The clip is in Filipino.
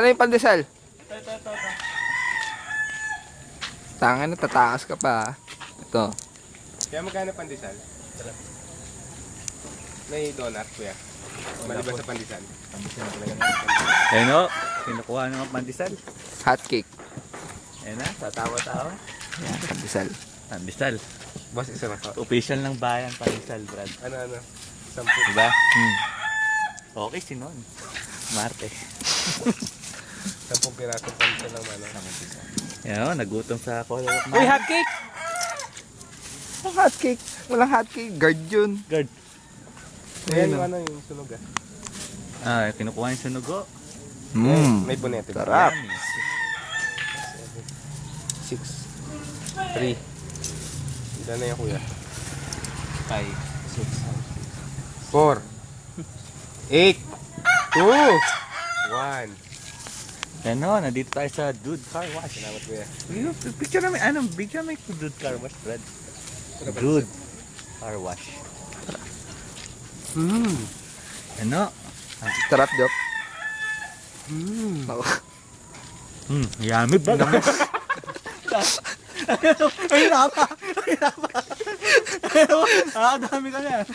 Ano yung pandesal? Ito. Tanga na, tatakas ka pa. Ito. Kaya magkano pandesal? May donut, kuya. Maliban sa pandesal. Ayun o, kinukuha ng pandesal. Hot cake. Ayun na, tatawa-tawa. Yan, pandesal. Pandesal. Boss, isa na ka. Official ng bayan, pandesal, Brad. Ano? 10. Diba? Hmm. Okay, sinon. Marte. 10 pirasong pandesal ng ano. Yan o, nagutom sa kolawak. Uy, hot cake! Ang hot cake. Walang hot cake. Guard yun. Guard. Ayan yung ano, yung sunog ah. Ah, kinukuha yung sunugo. May bonete. Sarap. 6. 3. Ilan na yan, kuya? 5, 6, 4. 8. 2. 1. Ano, nandito tayo sa Dude Car Wash. Salamat, kuya. Picture namin, bigyan namin ito Dude Car Wash, Brad. Dude Car Wash. Ano? Sarap, Jok. Yummy ba? Ay, napa! Ay, napa! Ay, napa! Ah, dami ka na.